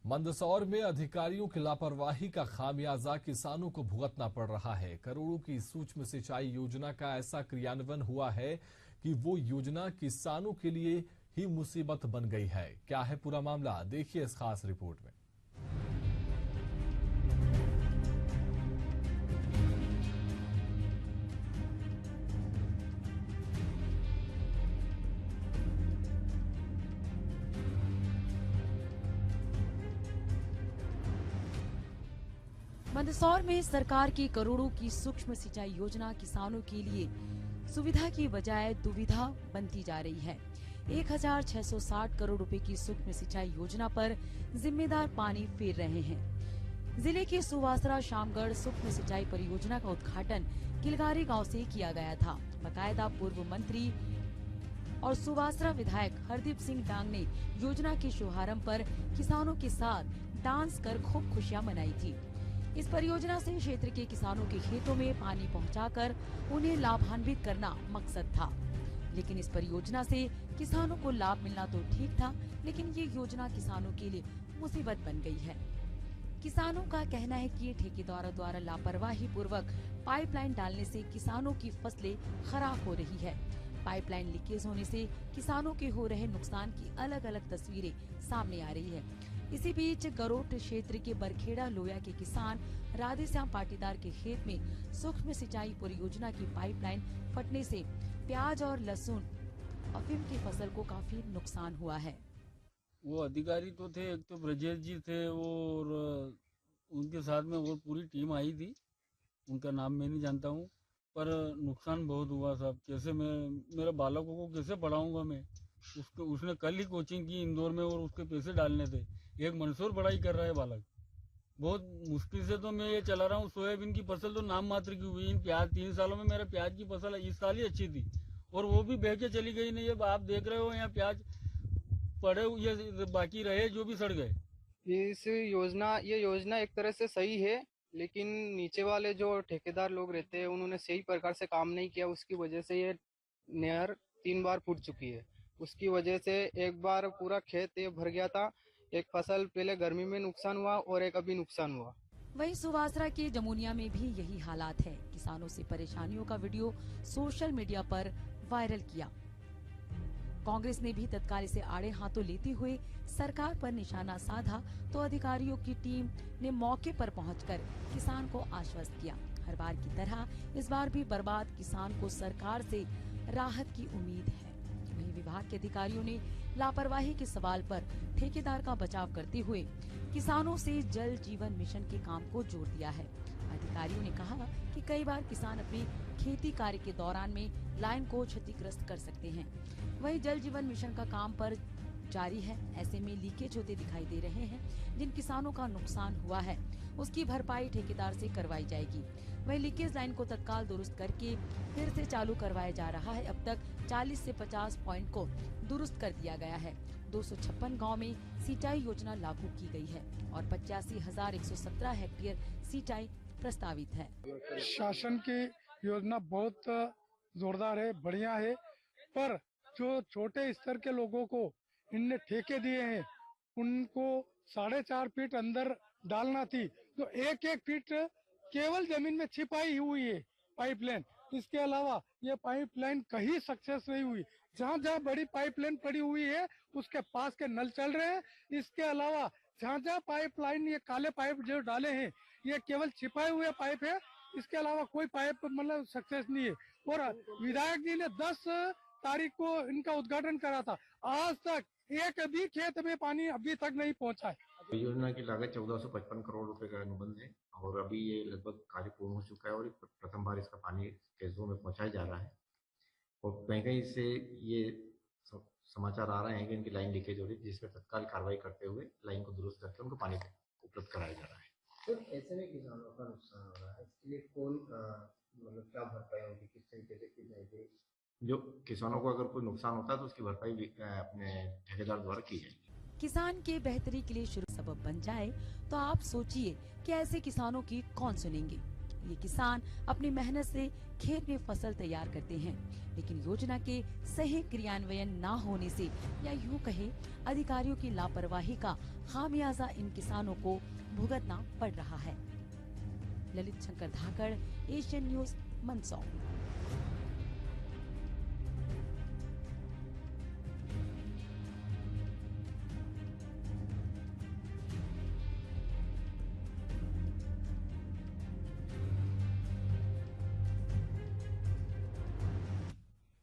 मंदसौर में अधिकारियों की लापरवाही का खामियाजा किसानों को भुगतना पड़ रहा है। करोड़ों की सूक्ष्म सिंचाई योजना का ऐसा क्रियान्वयन हुआ है कि वो योजना किसानों के लिए ही मुसीबत बन गई है। क्या है पूरा मामला, देखिए इस खास रिपोर्ट में। मंदसौर में सरकार की करोड़ों की सूक्ष्म सिंचाई योजना किसानों के लिए सुविधा की बजाय दुविधा बनती जा रही है। 1660 करोड़ रुपए की सूक्ष्म सिंचाई योजना पर जिम्मेदार पानी फेर रहे हैं। जिले के सुवासरा शामगढ़ सूक्ष्म सिंचाई परियोजना का उद्घाटन किलगारी गांव से किया गया था। बाकायदा पूर्व मंत्री और सुवासरा विधायक हरदीप सिंह डांग ने योजना के शुभारंभ पर किसानों के साथ डांस कर खूब खुशियां मनाई थी। इस परियोजना से क्षेत्र के किसानों के खेतों में पानी पहुंचाकर उन्हें लाभान्वित करना मकसद था। लेकिन इस परियोजना से किसानों को लाभ मिलना तो ठीक था, लेकिन ये योजना किसानों के लिए मुसीबत बन गई है। किसानों का कहना है कि ये ठेकेदारों द्वारा लापरवाही पूर्वक पाइपलाइन डालने से किसानों की फसलें खराब हो रही है। पाइपलाइन लीकेज होने से किसानों के हो रहे नुकसान की अलग अलग तस्वीरें सामने आ रही है। इसी बीच गरोट क्षेत्र के बरखेड़ा लोया के किसान राधेश्याम पाटीदार के खेत में सूक्ष्म सिंचाई परियोजना की पाइपलाइन फटने से प्याज और लहसुन अफीम की फसल को काफी नुकसान हुआ है। वो अधिकारी तो थे, एक तो ब्रजेश जी थे और उनके साथ में वो पूरी टीम आई थी। उनका नाम मैं नहीं जानता हूँ, पर नुकसान बहुत हुआ साहब। कैसे मैं मेरे बालकों को कैसे पढ़ाऊंगा मैं? उसने कल ही कोचिंग की इंदौर में और उसके पैसे डालने थे। एक मंदसौर पढ़ाई कर रहा है बालक। बहुत मुश्किल से तो मैं ये चला रहा हूँ। सोयाबीन की फसल तो नाम मात्र की हुई। इन प्याज 3 सालों में मेरा प्याज की फसल इस साल ही अच्छी थी और वो भी बह के चली गई। नहीं, अब आप देख रहे हो यहाँ प्याज पड़े हुए बाकी रहे जो भी सड़ गए। ये योजना एक तरह से सही है, लेकिन नीचे वाले जो ठेकेदार लोग रहते हैं उन्होंने सही प्रकार से काम नहीं किया। उसकी वजह से ये नहर 3 बार फूट चुकी है। उसकी वजह से एक बार पूरा खेत ये भर गया था। एक फसल पहले गर्मी में नुकसान हुआ और एक अभी नुकसान हुआ। वहीं सुवासरा के जमुनिया में भी यही हालात है। किसानों से परेशानियों का वीडियो सोशल मीडिया पर वायरल किया। कांग्रेस ने भी तत्काल इसे आड़े हाथों लेते हुए सरकार पर निशाना साधा तो अधिकारियों की टीम ने मौके पर पहुंचकर किसान को आश्वस्त किया। हर बार की तरह इस बार भी बर्बाद किसान को सरकार से राहत की उम्मीद है। वहीं विभाग के अधिकारियों ने लापरवाही के सवाल पर ठेकेदार का बचाव करते हुए किसानों से जल जीवन मिशन के काम को जोड़ दिया है। अधिकारियों ने कहा कि कई बार किसान अपनी खेती कार्य के दौरान में लाइन को क्षतिग्रस्त कर सकते हैं। वहीं जल जीवन मिशन का काम पर जारी है। ऐसे में लीकेज होते दिखाई दे रहे हैं। जिन किसानों का नुकसान हुआ है उसकी भरपाई ठेकेदार से करवाई जाएगी। वहीं लीकेज लाइन को तत्काल दुरुस्त करके फिर से चालू करवाया जा रहा है। अब तक 40 से 50 पॉइंट को दुरुस्त कर दिया गया है। 256 गांव में सिंचाई योजना लागू की गई है और 85,117 हेक्टेयर सिंचाई प्रस्तावित है। शासन की योजना बहुत जोरदार है, बढ़िया है, पर जो छोटे स्तर के लोगों को इनने ठेके दिए हैं उनको 4.5 फीट अंदर डालना थी, तो 1-1 फीट केवल जमीन में छिपाई हुई है पाइपलाइन। इसके अलावा ये पाइपलाइन कहीं सक्सेस नहीं हुई। जहाँ जहाँ बड़ी पाइपलाइन पड़ी हुई है उसके पास के नल चल रहे हैं। इसके अलावा जहाँ जहाँ पाइपलाइन ये काले पाइप जो डाले हैं ये केवल छिपाए हुए पाइप है। इसके अलावा कोई पाइप मतलब सक्सेस नहीं है। और विधायक जी ने 10 तारीख को इनका उद्घाटन करा था, आज तक एक भी खेत में पानी अभी तक नहीं पहुंचा है। योजना की लागत 1455 करोड़ रुपए का अनुबंध है और अभी ये लगभग कार्य पूर्ण हो चुका है और प्रथम बार इसका पानी खेतों में पहुंचाया जा रहा है। और कहीं कहीं से ये समाचार आ रहे हैं कि इनकी लाइन लीकेज हो रही है, जिस पर तत्काल कार्रवाई करते हुए लाइन को दुरुस्त करके उनको पानी उपलब्ध कराया जा रहा है। तो ऐसे में किसानों का नुकसान हो रहा है, इसके लिए कौन मतलब क्या भरपाई होगी, किस तरीके से की जाएगी? जो किसानों को अगर कोई नुकसान होता है तो उसकी भरपाई अपने ठेकेदार द्वारा की जाएगी। किसान के बेहतरी के लिए शुरू सबब बन जाए तो आप सोचिए कि ऐसे किसानों की कौन सुनेंगे। ये किसान अपनी मेहनत से खेत में फसल तैयार करते हैं, लेकिन योजना के सही क्रियान्वयन न होने से या यूं कहे अधिकारियों की लापरवाही का खामियाजा इन किसानों को भुगतना पड़ रहा है। ललित शंकर धाकड़, एशियन न्यूज, मंदसौर।